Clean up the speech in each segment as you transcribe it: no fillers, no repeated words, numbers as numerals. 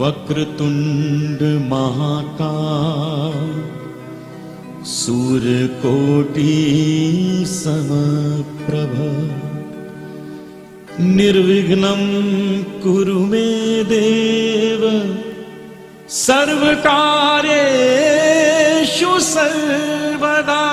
वक्रतुंड महाकाय सूर्यकोटि समप्रभ निर्विघ्नं कुरु मे देव सर्वकार्येषु सर्वदा।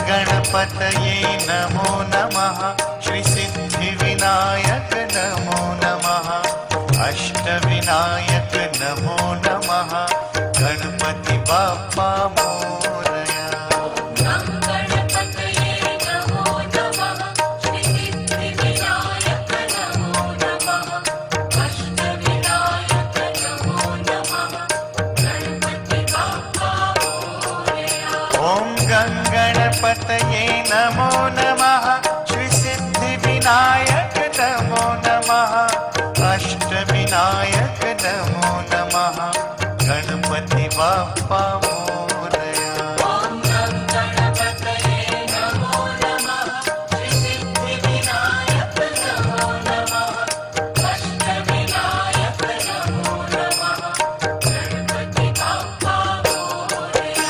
गणपतये नमो नमः। श्री सिद्धिविनायक नमो नमः। अष्टविनायक नमो नमः। गणपति बाप्पा मोरया। गणपतये नमो नमः। श्री सिद्धिविनायक नमो नमः। अष्टविनायक नमो नमः। गणपति बाप्पा मोरया। ओम गणपतये नमो नमः। श्री सिद्धिविनायक नमो नमः। अष्टविनायक नमो नमः। गणपति बाप्पा मोरया। ओम गणपतये नमो नमः। श्री सिद्धिविनायक नमो नमः। अष्टविनायक नमो नमः। गणपति बाप्पा मोरया।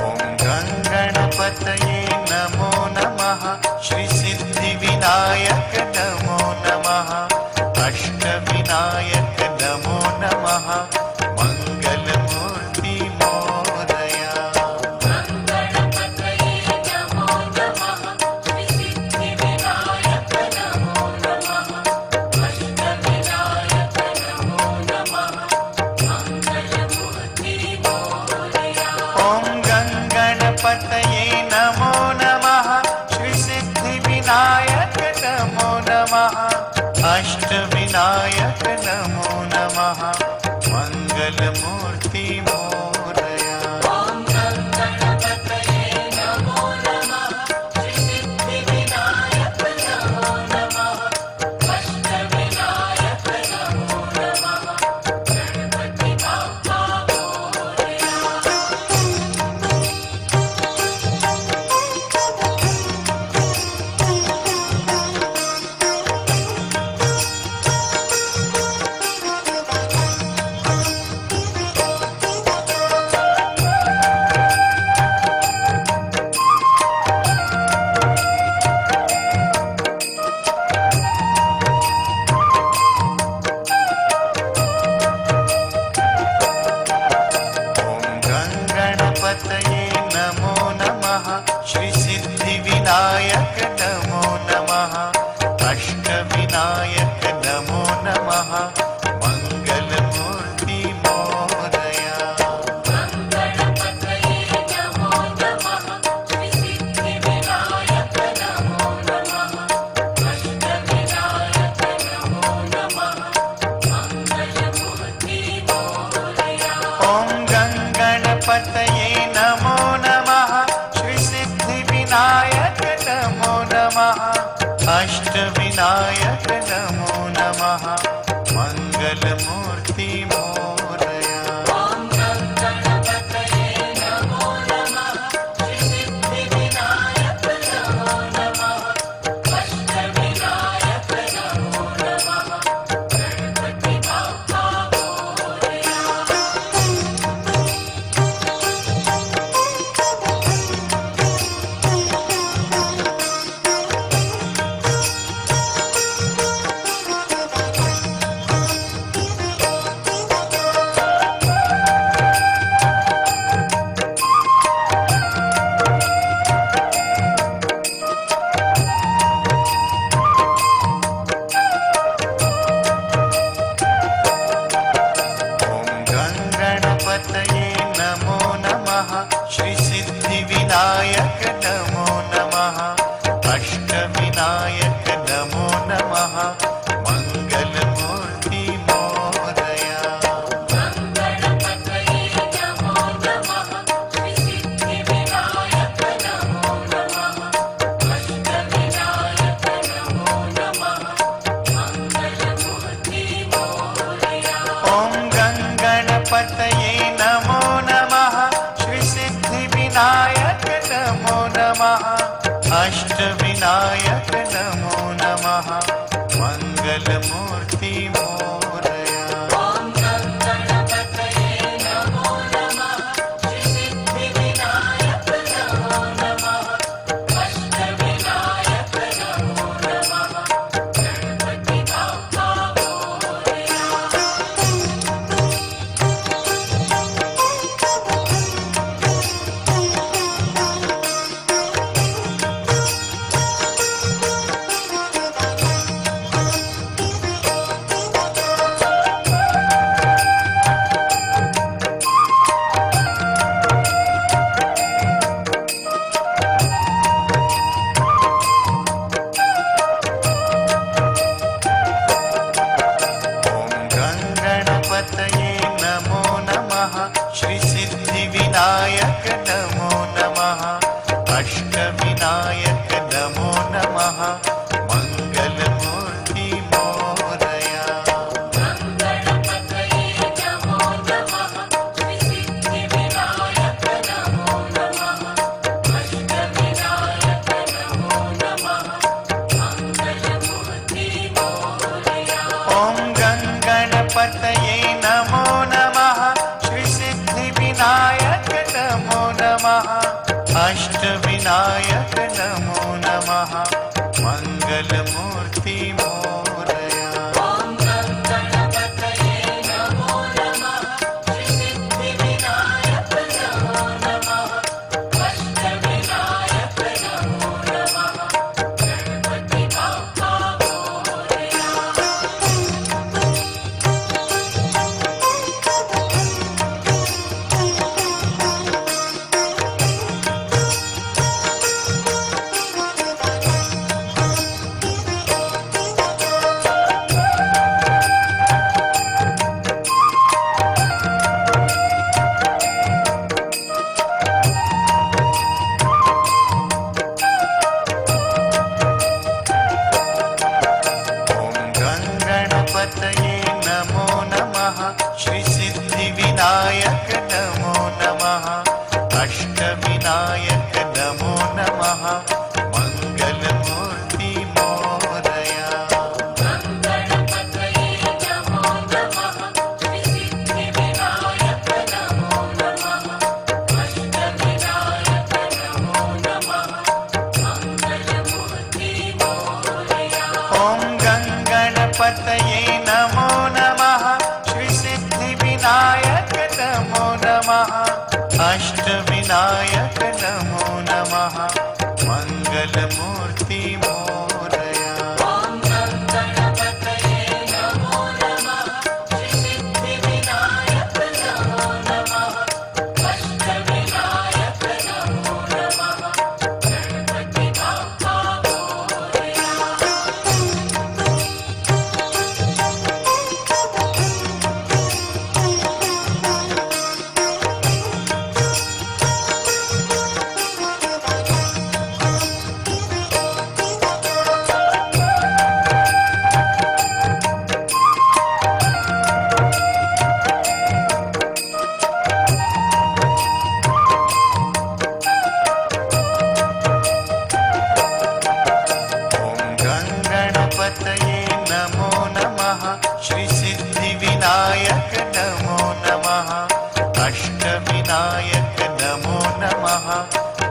ओम गणपतये नमो नमः। श्री सिद्धिविनायक नमो नमः। अष्टविनायक नमो नमः। मंगलमूर्ति मोरया। गणपतये नमो नमः। श्री सिद्धिविनायक नमो नमः। अष्टविनायक नमो नमः। मंगलमूर्ति मोरया। ओम गणपतये नमो नमः। श्री सिद्धिविनायक नमो नमः। अष्टविनायक नमो नमः। मंगलमूर्ति मोरया। ओम गणपतये नमो नमः। श्री सिद्धिविनायक नमो नमः। अष्टविनायक नमो नमः। गणपति बाप्पा मोरया। ओम गणपतये नमो नमः। श्री सिद्धिविनायक नमो नमः। अष्टविनायक नमो नमः। मंगलमूर्ति मोरया। गणपतये नमो नमः। श्री सिद्धिविनायक नमो नमः। अष्टविनायक नमो नमः। मंगलमूर्ति मोरया। ओम गणपतये नमो नमः। श्री सिद्धिविनायक नमो नमः। अष्टविनायक नमो नमः। मंगलमूर्ति मोरया। ओम गणपतये नमो नमः। श्री सिद्धिविनायक नमो नमः। अष्टविनायक नमो नमः। गणपति बाप्पा मोरया। नमः मङ्गलमूर्ति मोरया ॐ गणपतये नमो नमः श्रीसिद्धिविनायक नमो नमः अष्टविनायक नमो नमः गणपति बाप्पा मोरया ॐ गणपतये नमो नमः श्रीसिद्धिविनायक नमो नमः अष्टविनायक नमो नमः मङ्गलमूर्ति मोरया गणपतये नमो नमः श्रीसिद्धिविनायक नमो नमः अष्टविनायक नमो नमः मङ्गलमूर्ति मोरया ॐ गणपतये नमो नमः श्रीसिद्धिविनायक नमो नमः अष्टविनायक नमो नमः मङ्गलमूर्ति मोरया ॐ गणपतये नमो नमः श्रीसिद्धिविनायक नमो नमः अष्टविनायक नमो नमः गणपति बाप्पा मोरया ॐ गणपतये नमो नमः श्रीसिद्धिविनायक नमो नमः अष्टविनायक नमो नमः मङ्गलमूर्ति मोरया गणपतये नमो नमः श्रीसिद्धिविनायक नमो नमः अष्टविनायक नमो नमः मङ्गलमूर्ति मोरया ॐ गणपतये नमो नमः श्रीसिद्धिविनायक नमो नमः अष्टविनायक नमो नमः मङ्गलमूर्ति मोरया ॐ गणपतये नमो नमः श्रीसिद्धिविनायक नमो नमः अष्टविनायक नमो नमः गणपति बाप्पा मोरया ॐ गणपतये नमो नमः श्रीसिद्धिविनायक नमो नमः अष्टविनायक नमो नमः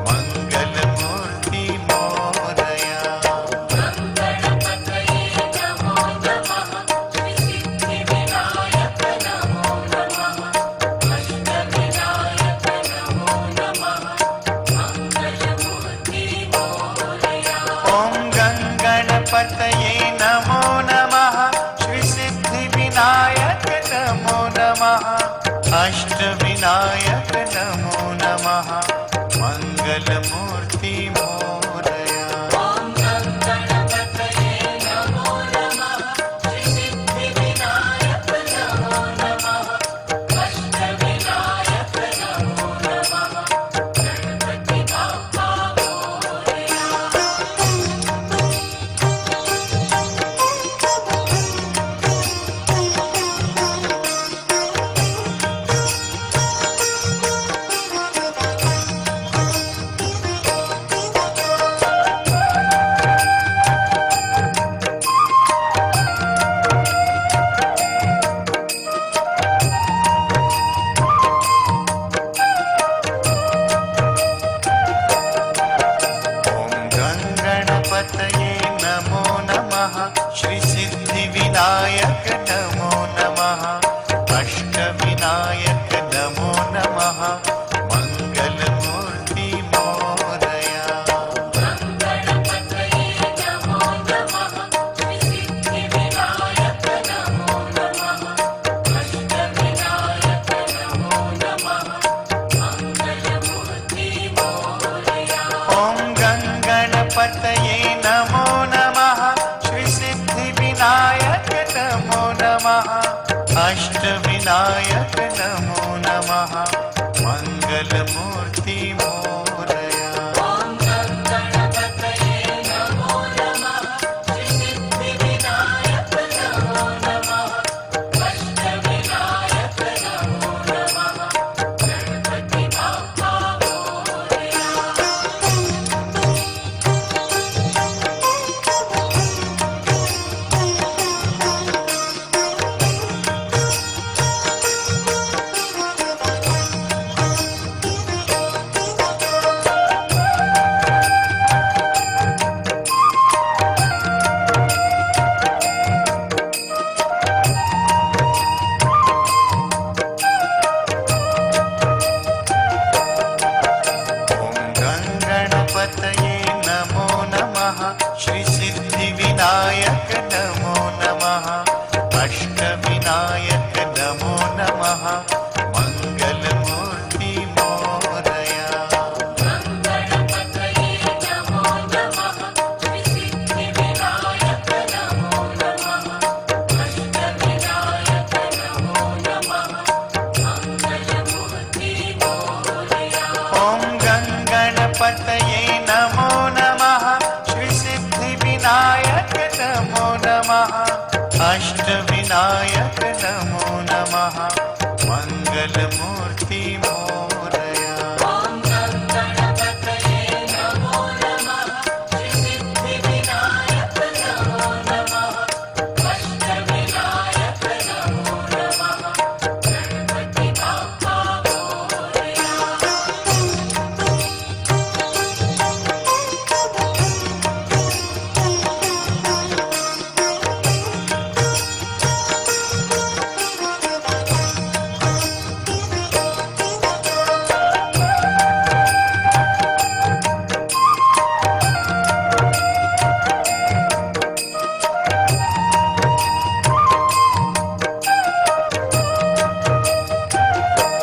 मङ्गलमूर्ति मोरया गणपतये नमो नमः श्रीसिद्धिविनायक नमो नमः अष्टविनायक नमो नमः मङ्गलमूर्ति मोरया ॐ गणपतये नमो नमः श्री सिद्धि विनायक नमो नमः अष्टविनायक नमो नमः मंगल मूर्ति मोरया गणपतये नमो नमः श्रीसिद्धिविनायक नमो नमः अष्टविनायक नमो नमः मंगलमूर्ति मोरया ओम गणपतये नमो नमः श्री सिद्धि विनायक नमो नमः अष्टविनायक नमो नमः मंगल मूर्ति मोरया ॐ गणपतये नमो नमः श्रीसिद्धिविनायक नमो नमः अष्टविनायक नमो नमः गणपति बाप्पा मोरया ओम गणपतये नमो नमः श्री सिद्धि विनायक नमो नमः अष्टविनायक नमो नमः मंगल मूर्ति मोरया गणपतये नमो नमः श्रीसिद्धिविनायक नमो नमः अष्टविनायक नमो नमः मंगलमूर्ति मोरया ओम गणपतये नमो नमः श्री सिद्धि विनायक नमो नमः अष्टविनायक नमो नमः मंगल मूर्ति मोरया ॐ गणपतये नमो नमः श्रीसिद्धिविनायक नमो नमः अष्टविनायक नमो नमः गणपति बाप्पा मोरया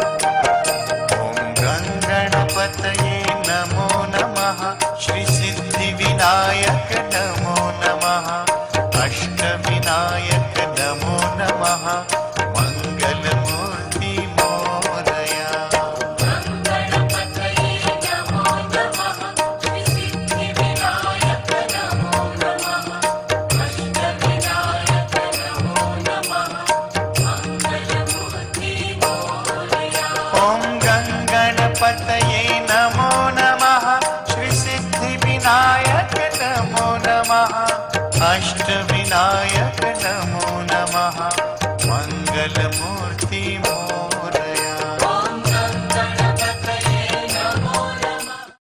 ओम गणपतये नमो नमः श्री सिद्धि विनायक नमो नमः अष्टविनायक नमो नमः मंगल मूर्ति मोरया गणपतये नमो नमः श्रीसिद्धिविनायक नमो नमः अष्टविनायक नमो नमः मंगलमूर्ति मोरया ओम गणपतये नमो नमः श्री सिद्धि विनायक नमो नमः अष्टविनायक नमो नमः मंगल मूर्ति मोरया